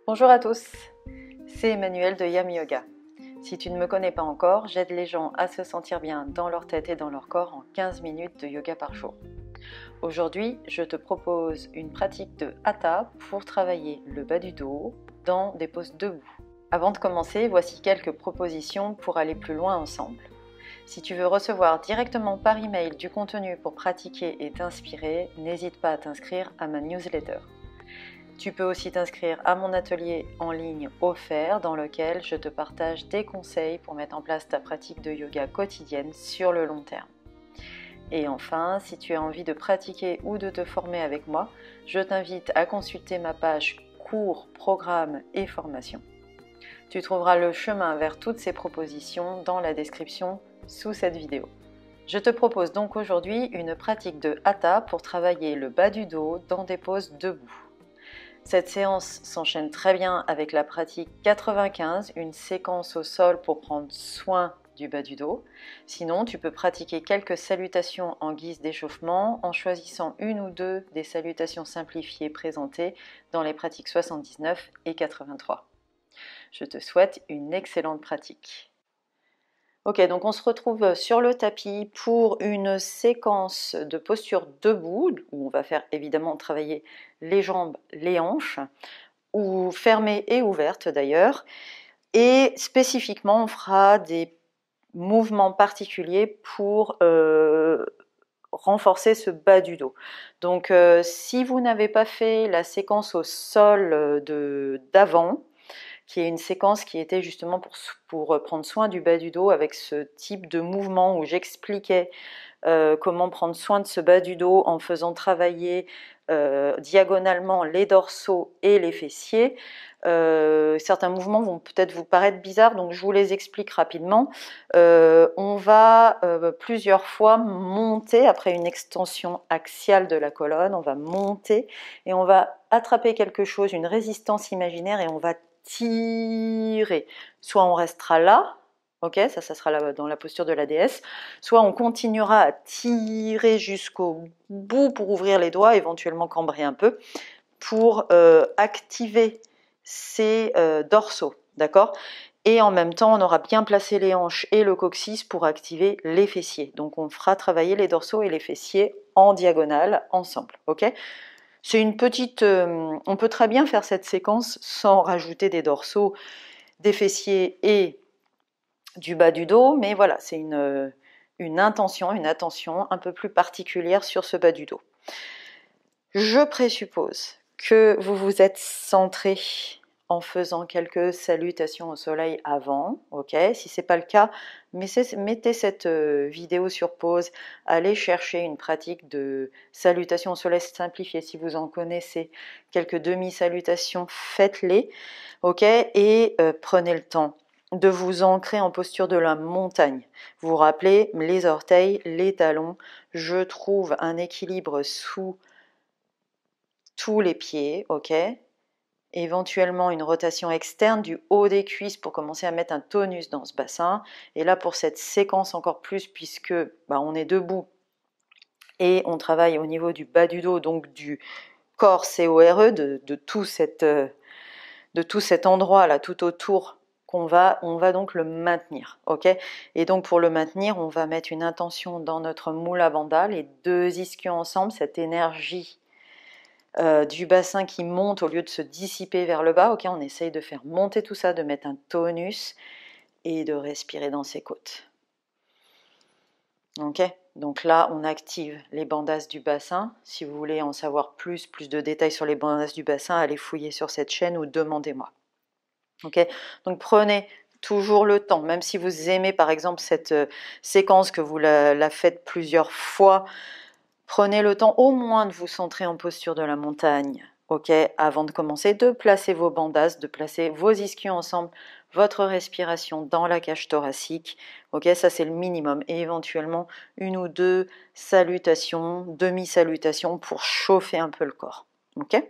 Bonjour à tous, c'est Emmanuelle de Yam Yoga. Si tu ne me connais pas encore, j'aide les gens à se sentir bien dans leur tête et dans leur corps en 15 minutes de yoga par jour. Aujourd'hui, je te propose une pratique de Hatha pour travailler le bas du dos dans des poses debout. Avant de commencer, voici quelques propositions pour aller plus loin ensemble. Si tu veux recevoir directement par email du contenu pour pratiquer et t'inspirer, n'hésite pas à t'inscrire à ma newsletter. Tu peux aussi t'inscrire à mon atelier en ligne offert dans lequel je te partage des conseils pour mettre en place ta pratique de yoga quotidienne sur le long terme. Et enfin, si tu as envie de pratiquer ou de te former avec moi, je t'invite à consulter ma page cours, programme et formation. Tu trouveras le chemin vers toutes ces propositions dans la description sous cette vidéo. Je te propose donc aujourd'hui une pratique de Hatha pour travailler le bas du dos dans des poses debout. Cette séance s'enchaîne très bien avec la pratique 95, une séquence au sol pour prendre soin du bas du dos. Sinon, tu peux pratiquer quelques salutations en guise d'échauffement en choisissant une ou deux des salutations simplifiées présentées dans les pratiques 79 et 83. Je te souhaite une excellente pratique. Ok, donc on se retrouve sur le tapis pour une séquence de posture debout, où on va faire évidemment travailler les jambes, les hanches, ou fermées et ouvertes d'ailleurs. Et spécifiquement, on fera des mouvements particuliers pour renforcer ce bas du dos. Donc si vous n'avez pas fait la séquence au sol d'avant, qui est une séquence qui était justement pour prendre soin du bas du dos avec ce type de mouvement où j'expliquais comment prendre soin de ce bas du dos en faisant travailler diagonalement les dorsaux et les fessiers. Certains mouvements vont peut-être vous paraître bizarres, donc je vous les explique rapidement. On va plusieurs fois monter après une extension axiale de la colonne, on va monter et on va attraper quelque chose, une résistance imaginaire, et on va tirer. Soit on restera là, ok, ça sera là dans la posture de la déesse, soit on continuera à tirer jusqu'au bout pour ouvrir les doigts, éventuellement cambrer un peu, pour activer ces dorsaux, d'accord? Et en même temps, on aura bien placé les hanches et le coccyx pour activer les fessiers. Donc on fera travailler les dorsaux et les fessiers en diagonale ensemble, ok? C'est une petite... on peut très bien faire cette séquence sans rajouter des dorsaux, des fessiers et du bas du dos, mais voilà, c'est une intention, une attention un peu plus particulière sur ce bas du dos. Je présuppose que vous vous êtes centré en faisant quelques salutations au soleil avant, ok? Si ce n'est pas le cas, mettez cette vidéo sur pause, allez chercher une pratique de salutation au soleil simplifiée si vous en connaissez, quelques demi-salutations, faites-les, ok? Et prenez le temps de vous ancrer en posture de la montagne. Vous vous rappelez, les orteils, les talons, je trouve un équilibre sous tous les pieds, ok? Éventuellement une rotation externe du haut des cuisses pour commencer à mettre un tonus dans ce bassin. Et là, pour cette séquence encore plus, puisque on est debout et on travaille au niveau du bas du dos, donc du corps CORE, de tout cet endroit là, tout autour, on va donc le maintenir, ok? Et donc pour le maintenir, on va mettre une intention dans notre Mula Bandha, les deux ischions ensemble, cette énergie du bassin qui monte au lieu de se dissiper vers le bas, ok? On essaye de faire monter tout ça, de mettre un tonus et de respirer dans ses côtes. Ok? Donc là, on active les bandhas du bassin. Si vous voulez en savoir plus de détails sur les bandhas du bassin, allez fouiller sur cette chaîne ou demandez-moi. Ok? Donc prenez toujours le temps, même si vous aimez par exemple cette séquence, que vous la faites plusieurs fois, prenez le temps au moins de vous centrer en posture de la montagne, ok, avant de commencer, de placer vos bandhas, de placer vos ischions ensemble, votre respiration dans la cage thoracique, ok, ça c'est le minimum, et éventuellement une ou deux salutations, demi-salutations pour chauffer un peu le corps, ok.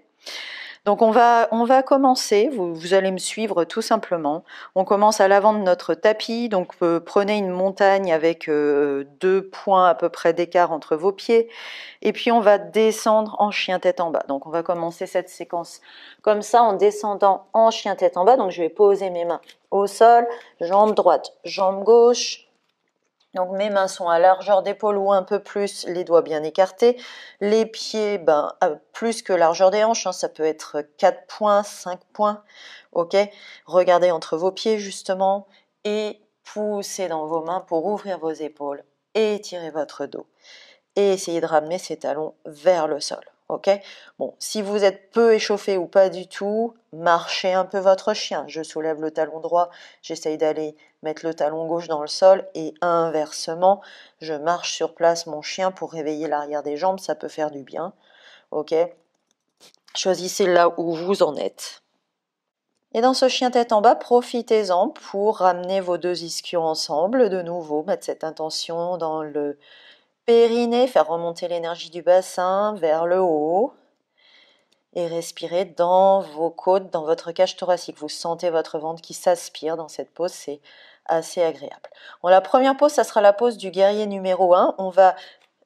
Donc on va commencer, vous allez me suivre tout simplement. On commence à l'avant de notre tapis, donc prenez une montagne avec 2 points à peu près d'écart entre vos pieds, et puis on va descendre en chien tête en bas. Donc on va commencer cette séquence comme ça en descendant en chien tête en bas. Donc je vais poser mes mains au sol, jambe droite, jambe gauche. Donc mes mains sont à largeur d'épaule ou un peu plus, les doigts bien écartés. Les pieds, plus que largeur des hanches, hein, ça peut être 4 points, 5 points. Ok, regardez entre vos pieds justement et poussez dans vos mains pour ouvrir vos épaules et étirez votre dos. Et essayez de ramener ces talons vers le sol. Ok, bon, si vous êtes peu échauffé ou pas du tout, marchez un peu votre chien. Je soulève le talon droit, j'essaye d'aller mettre le talon gauche dans le sol et inversement, je marche sur place mon chien pour réveiller l'arrière des jambes, ça peut faire du bien. Ok, choisissez là où vous en êtes. Et dans ce chien tête en bas, profitez-en pour ramener vos 2 ischions ensemble de nouveau, mettre cette intention dans le périnée, faire remonter l'énergie du bassin vers le haut et respirer dans vos côtes, dans votre cage thoracique. Vous sentez votre ventre qui s'aspire dans cette pose, c'est assez agréable. Bon, la première pose, ça sera la pose du guerrier numéro 1. On va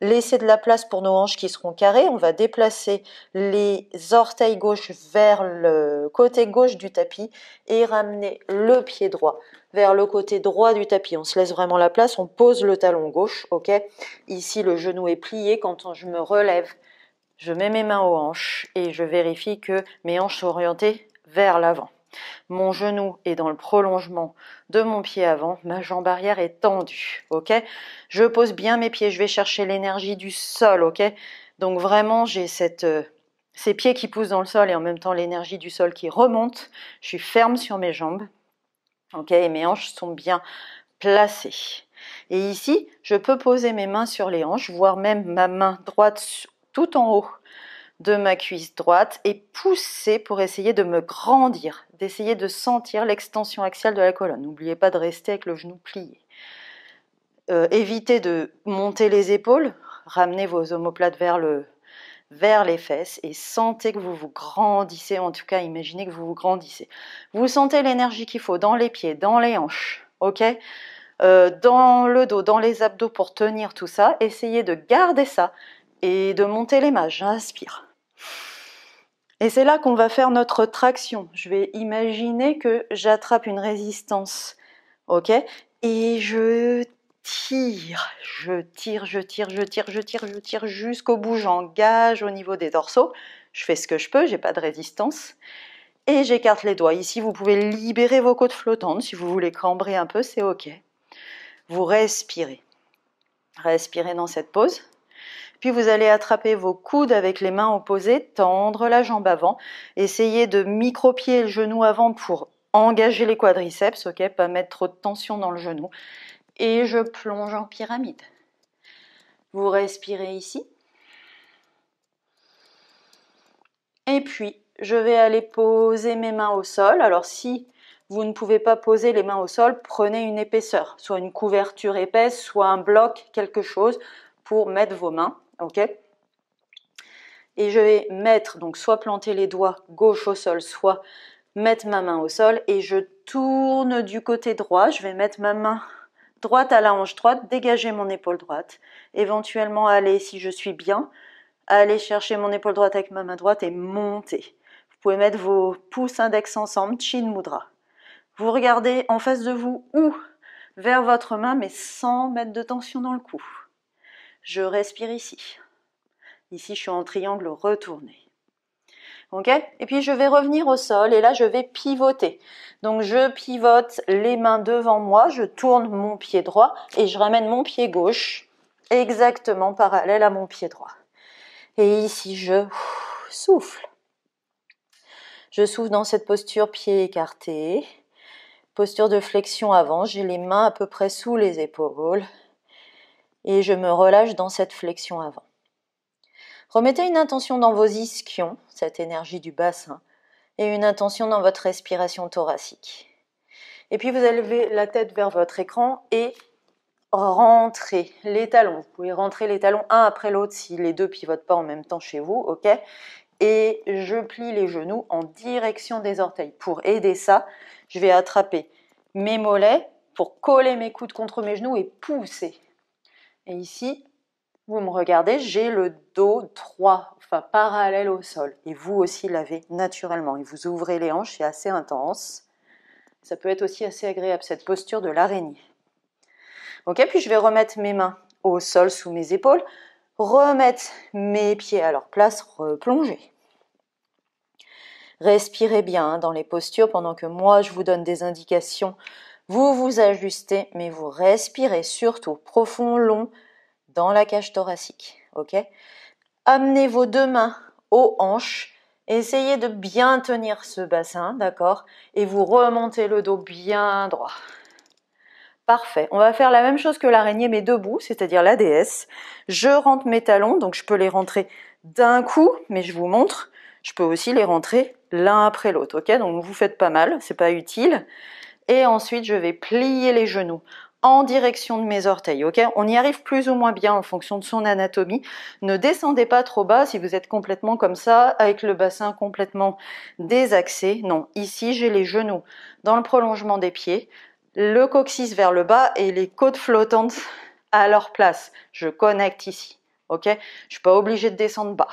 laisser de la place pour nos hanches qui seront carrées. On va déplacer les orteils gauche vers le côté gauche du tapis et ramener le pied droit vers le côté droit du tapis. On se laisse vraiment la place, on pose le talon gauche, ok. Ici, le genou est plié. Quand je me relève, je mets mes mains aux hanches et je vérifie que mes hanches sont orientées vers l'avant. Mon genou est dans le prolongement de mon pied avant, ma jambe arrière est tendue, ok. Je pose bien mes pieds, je vais chercher l'énergie du sol, ok. Donc vraiment, j'ai ces pieds qui poussent dans le sol et en même temps l'énergie du sol qui remonte. Je suis ferme sur mes jambes, ok, et mes hanches sont bien placées. Et ici, je peux poser mes mains sur les hanches, voire même ma main droite tout en haut de ma cuisse droite et pousser pour essayer de me grandir, d'essayer de sentir l'extension axiale de la colonne. N'oubliez pas de rester avec le genou plié. Évitez de monter les épaules, ramenez vos omoplates vers les fesses et sentez que vous vous grandissez, en tout cas imaginez que vous vous grandissez. Vous sentez l'énergie qu'il faut dans les pieds, dans les hanches, ok, dans le dos, dans les abdos pour tenir tout ça. Essayez de garder ça et de monter les mains. J'inspire. Et c'est là qu'on va faire notre traction. Je vais imaginer que j'attrape une résistance, ok? Et je tire jusqu'au bout. J'engage au niveau des dorsaux. Je fais ce que je peux, j'ai pas de résistance. Et j'écarte les doigts. Ici, vous pouvez libérer vos côtes flottantes. Si vous voulez cambrer un peu, c'est ok. Vous respirez. Respirez dans cette pose. Puis vous allez attraper vos coudes avec les mains opposées, tendre la jambe avant. Essayez de micro-pied le genou avant pour engager les quadriceps, ok, pas mettre trop de tension dans le genou. Et je plonge en pyramide. Vous respirez ici. Et puis, je vais aller poser mes mains au sol. Alors si vous ne pouvez pas poser les mains au sol, prenez une épaisseur, soit une couverture épaisse, soit un bloc, quelque chose pour mettre vos mains, ok. Et je vais mettre, donc soit planter les doigts gauche au sol, soit mettre ma main au sol. Et je tourne du côté droit. Je vais mettre ma main droite à la hanche droite, dégager mon épaule droite. Éventuellement aller, si je suis bien, aller chercher mon épaule droite avec ma main droite et monter. Vous pouvez mettre vos pouces index ensemble, Chin Mudra. Vous regardez en face de vous ou vers votre main, mais sans mettre de tension dans le cou. Je respire ici. Ici, je suis en triangle retourné. Ok ? Et puis, je vais revenir au sol et là, je vais pivoter. Donc, je pivote les mains devant moi, je tourne mon pied droit et je ramène mon pied gauche exactement parallèle à mon pied droit. Et ici, je souffle. Je souffle dans cette posture pied écarté, posture de flexion avant. J'ai les mains à peu près sous les épaules et je me relâche dans cette flexion avant. Remettez une intention dans vos ischions, cette énergie du bassin, et une intention dans votre respiration thoracique. Et puis vous élevez la tête vers votre écran et rentrez les talons. Vous pouvez rentrer les talons un après l'autre si les deux pivotent pas en même temps chez vous, ok ? et je plie les genoux en direction des orteils. Pour aider ça, je vais attraper mes mollets pour coller mes coudes contre mes genoux et pousser. Et ici, vous me regardez, j'ai le dos droit, enfin parallèle au sol. Et vous aussi l'avez naturellement. Et vous ouvrez les hanches, c'est assez intense. Ça peut être aussi assez agréable, cette posture de l'araignée. Ok, puis je vais remettre mes mains au sol sous mes épaules, remettre mes pieds à leur place, replonger. Respirez bien dans les postures pendant que moi je vous donne des indications. Vous vous ajustez, mais vous respirez surtout profond, long dans la cage thoracique. Ok ? Amenez vos deux mains aux hanches. Essayez de bien tenir ce bassin, d'accord ? Et vous remontez le dos bien droit. Parfait. On va faire la même chose que l'araignée, mais debout, c'est-à-dire la déesse. Je rentre mes talons, donc je peux les rentrer d'un coup, mais je vous montre. Je peux aussi les rentrer l'un après l'autre, ok ? Donc vous faites pas mal, c'est pas utile. Et ensuite, je vais plier les genoux en direction de mes orteils, ok ? On y arrive plus ou moins bien en fonction de son anatomie. Ne descendez pas trop bas si vous êtes complètement comme ça, avec le bassin complètement désaxé. Non, ici, j'ai les genoux dans le prolongement des pieds, le coccyx vers le bas et les côtes flottantes à leur place. Je connecte ici, ok ? Je ne suis pas obligée de descendre bas.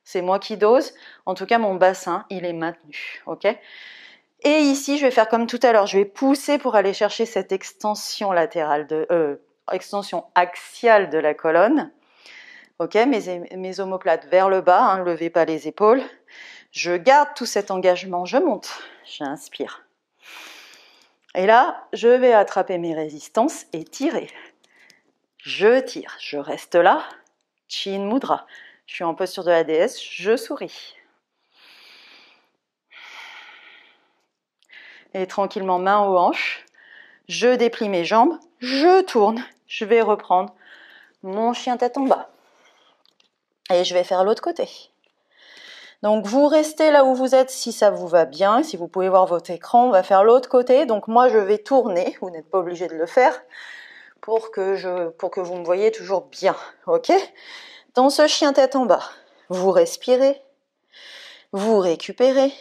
C'est moi qui dose. En tout cas, mon bassin, il est maintenu, ok ? Et ici, je vais faire comme tout à l'heure. Je vais pousser pour aller chercher cette extension latérale, extension axiale de la colonne. Ok, mes omoplates vers le bas, hein, ne levez pas les épaules. Je garde tout cet engagement, je monte, j'inspire. Et là, je vais attraper mes résistances et tirer. Je tire, je reste là, Chin Mudra. Je suis en posture de la déesse, je souris. Et tranquillement, main aux hanches, je déplie mes jambes, je tourne, je vais reprendre mon chien tête en bas. Et je vais faire l'autre côté. Donc vous restez là où vous êtes si ça vous va bien, si vous pouvez voir votre écran, on va faire l'autre côté. Donc moi je vais tourner, vous n'êtes pas obligé de le faire, pour que vous me voyez toujours bien, ok ? Dans ce chien tête en bas, vous respirez, vous récupérez,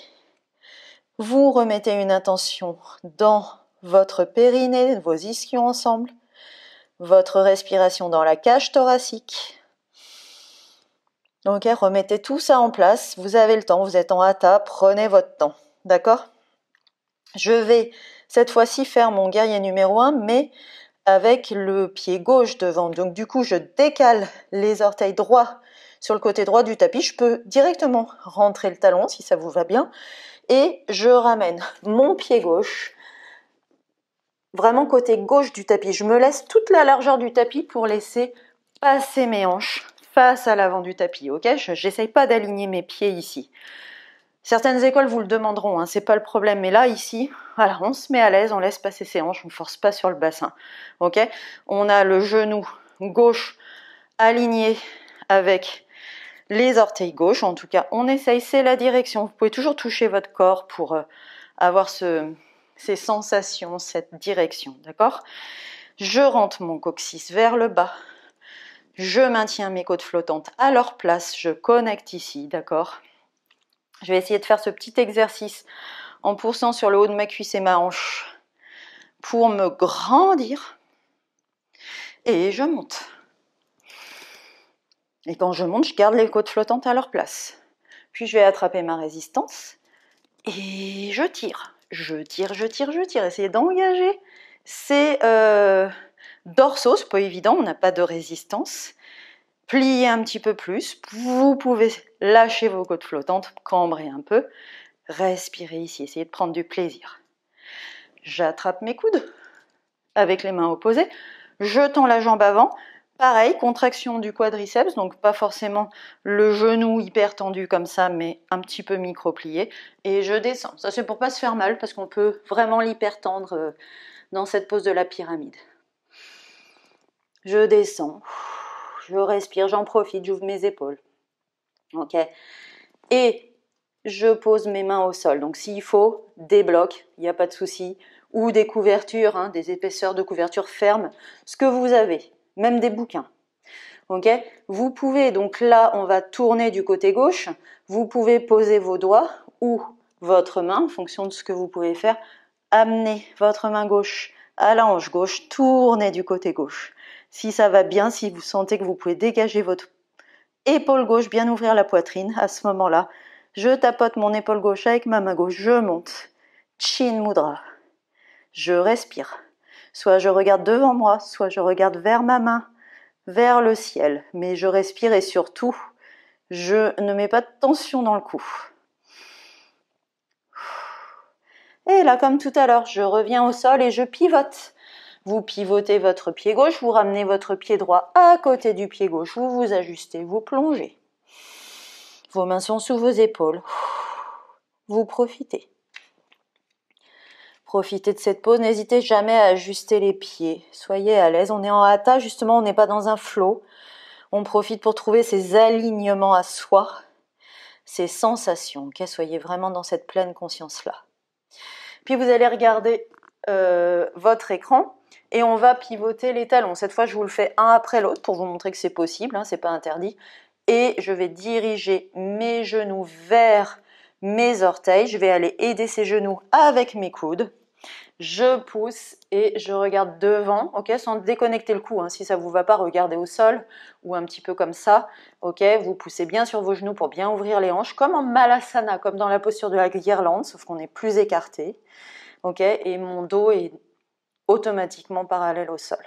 vous remettez une intention dans votre périnée, vos ischions ensemble, votre respiration dans la cage thoracique. Ok, remettez tout ça en place, vous avez le temps, vous êtes en hatha, prenez votre temps, d'accord ? Je vais cette fois-ci faire mon guerrier numéro 1, mais avec le pied gauche devant. Donc du coup, je décale les orteils droits sur le côté droit du tapis. Je peux directement rentrer le talon si ça vous va bien. Et je ramène mon pied gauche vraiment côté gauche du tapis. Je me laisse toute la largeur du tapis pour laisser passer mes hanches face à l'avant du tapis, ok ? J'essaye pas d'aligner mes pieds ici. Certaines écoles vous le demanderont, hein, c'est pas le problème, mais là, ici, voilà, on se met à l'aise, on laisse passer ses hanches, on ne force pas sur le bassin, ok ? On a le genou gauche aligné avec les orteils gauches, en tout cas, on essaye, c'est la direction. Vous pouvez toujours toucher votre corps pour avoir ces sensations, cette direction, d'accord ? Je rentre mon coccyx vers le bas. Je maintiens mes côtes flottantes à leur place, je connecte ici, d'accord ? Je vais essayer de faire ce petit exercice en poussant sur le haut de ma cuisse et ma hanche pour me grandir. Et je monte. Et quand je monte, je garde les côtes flottantes à leur place. Puis je vais attraper ma résistance et je tire. Je tire, je tire, je tire. Essayez d'engager ces dorsaux, c'est pas évident, on n'a pas de résistance. Pliez un petit peu plus, vous pouvez lâcher vos côtes flottantes, cambrer un peu, respirez ici, essayez de prendre du plaisir. J'attrape mes coudes avec les mains opposées, je tends la jambe avant, pareil, contraction du quadriceps, donc pas forcément le genou hyper tendu comme ça, mais un petit peu micro-plié, et je descends. Ça c'est pour pas se faire mal, parce qu'on peut vraiment l'hyper tendre dans cette pose de la pyramide. Je descends. Je respire, j'en profite, j'ouvre mes épaules. Ok. Et je pose mes mains au sol. Donc s'il faut, des blocs, il n'y a pas de souci. Ou des couvertures, hein, des épaisseurs de couverture fermes. Ce que vous avez, même des bouquins. Ok, vous pouvez, donc là, on va tourner du côté gauche. Vous pouvez poser vos doigts ou votre main, en fonction de ce que vous pouvez faire. Amenez votre main gauche à la hanche gauche, tournez du côté gauche. Si ça va bien, si vous sentez que vous pouvez dégager votre épaule gauche, bien ouvrir la poitrine, à ce moment-là, je tapote mon épaule gauche avec ma main gauche, je monte. Chin Mudra. Je respire. Soit je regarde devant moi, soit je regarde vers ma main, vers le ciel. Mais je respire et surtout, je ne mets pas de tension dans le cou. Et là, comme tout à l'heure, je reviens au sol et je pivote. Vous pivotez votre pied gauche, vous ramenez votre pied droit à côté du pied gauche, vous vous ajustez, vous plongez. Vos mains sont sous vos épaules. Vous profitez. Profitez de cette pause, n'hésitez jamais à ajuster les pieds. Soyez à l'aise, on est en hatha, justement, on n'est pas dans un flow. On profite pour trouver ces alignements à soi, ces sensations. Ok, soyez vraiment dans cette pleine conscience-là. Puis vous allez regarder votre écran et on va pivoter les talons. Cette fois, je vous le fais un après l'autre pour vous montrer que c'est possible, hein, c'est pas interdit. Et je vais diriger mes genoux vers mes orteils. Je vais aller aider ces genoux avec mes coudes. Je pousse et je regarde devant, ok, sans déconnecter le cou. Hein. Si ça vous va pas, regardez au sol ou un petit peu comme ça. Ok, vous poussez bien sur vos genoux pour bien ouvrir les hanches, comme en Malasana, comme dans la posture de la guirlande, sauf qu'on est plus écarté. Ok, et mon dos est automatiquement parallèle au sol.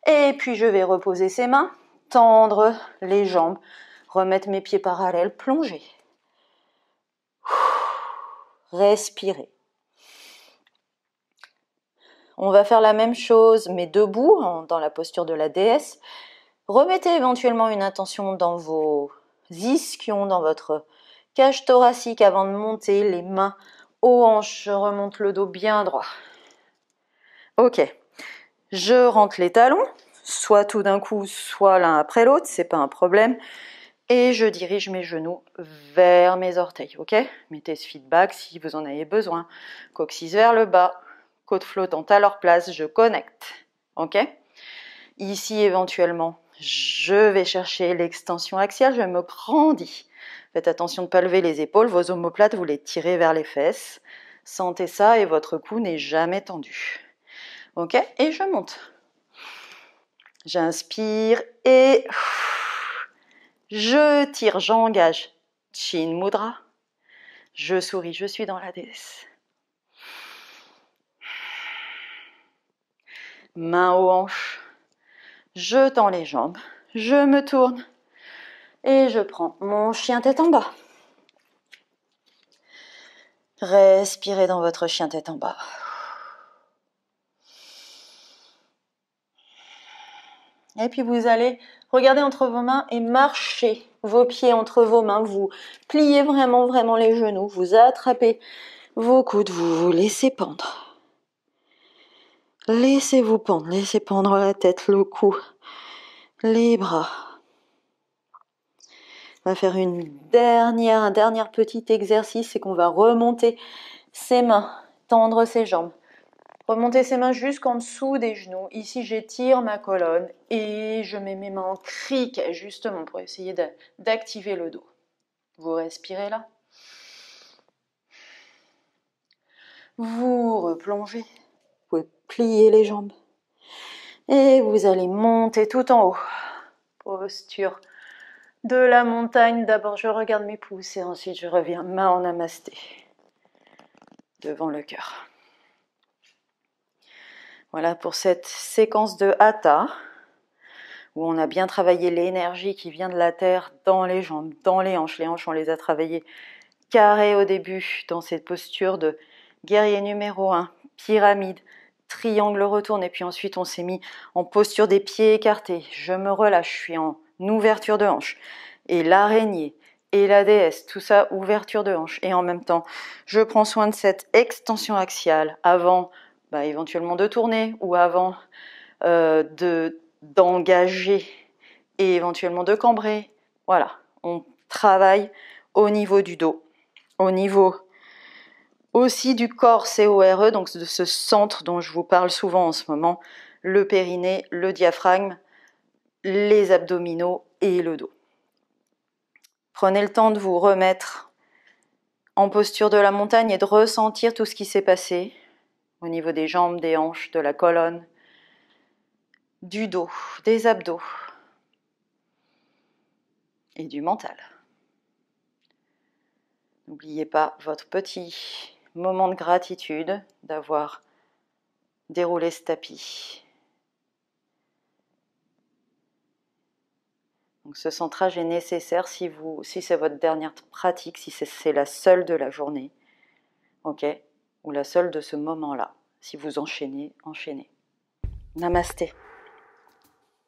Et puis je vais reposer ses mains, tendre les jambes, remettre mes pieds parallèles, plonger. Respirer. On va faire la même chose, mais debout, dans la posture de la déesse. Remettez éventuellement une attention dans vos ischions, dans votre cage thoracique avant de monter les mains aux hanches. Je remonte le dos bien droit. Ok, je rentre les talons, soit tout d'un coup, soit l'un après l'autre, c'est pas un problème. Et je dirige mes genoux vers mes orteils, ok? Mettez ce feedback si vous en avez besoin. Coccyx vers le bas, côtes flottantes à leur place, je connecte, ok? Ici, éventuellement, je vais chercher l'extension axiale, je me grandis. Faites attention de ne pas lever les épaules, vos omoplates, vous les tirez vers les fesses. Sentez ça et votre cou n'est jamais tendu. Ok? Et je monte. J'inspire et je tire, j'engage. Chin Mudra. Je souris, je suis dans la déesse. Main aux hanches. Je tends les jambes. Je me tourne. Et je prends mon chien tête en bas. Respirez dans votre chien tête en bas. Et puis vous allez regarder entre vos mains et marcher vos pieds entre vos mains. Vous pliez vraiment les genoux. Vous attrapez vos coudes. Vous vous laissez pendre. Laissez-vous pendre. Laissez pendre la tête, le cou, les bras. On va faire un dernier petit exercice. C'est qu'on va remonter ses mains, tendre ses jambes. Remonter ses mains jusqu'en dessous des genoux. Ici, j'étire ma colonne et je mets mes mains en criquet, justement, pour essayer d'activer le dos. Vous respirez là. Vous replongez. Vous pouvez plier les jambes. Et vous allez monter tout en haut. Posture de la montagne. D'abord, je regarde mes pouces et ensuite, je reviens main en namasté. Devant le cœur. Voilà pour cette séquence de hatha, où on a bien travaillé l'énergie qui vient de la terre dans les jambes, dans les hanches. Les hanches, on les a travaillées carrées au début, dans cette posture de guerrier numéro 1, pyramide, triangle retourne, et puis ensuite on s'est mis en posture des pieds écartés. Je me relâche, je suis en ouverture de hanche. Et l'araignée et la déesse, tout ça, ouverture de hanche. Et en même temps, je prends soin de cette extension axiale avant éventuellement de tourner ou avant d'engager et éventuellement de cambrer. Voilà, on travaille au niveau du dos, au niveau aussi du corps CORE, donc de ce centre dont je vous parle souvent en ce moment, le périnée, le diaphragme, les abdominaux et le dos. Prenez le temps de vous remettre en posture de la montagne et de ressentir tout ce qui s'est passé au niveau des jambes, des hanches, de la colonne, du dos, des abdos et du mental. N'oubliez pas votre petit moment de gratitude d'avoir déroulé ce tapis. Donc ce centrage est nécessaire si c'est votre dernière pratique, si c'est la seule de la journée, ok, ou la seule de ce moment-là. Si vous enchaînez, enchaînez. Namasté.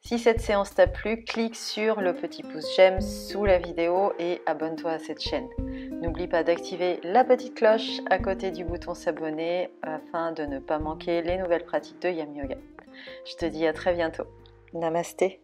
Si cette séance t'a plu, clique sur le petit pouce j'aime sous la vidéo et abonne-toi à cette chaîne. N'oublie pas d'activer la petite cloche à côté du bouton s'abonner afin de ne pas manquer les nouvelles pratiques de Yam Yoga. Je te dis à très bientôt. Namasté.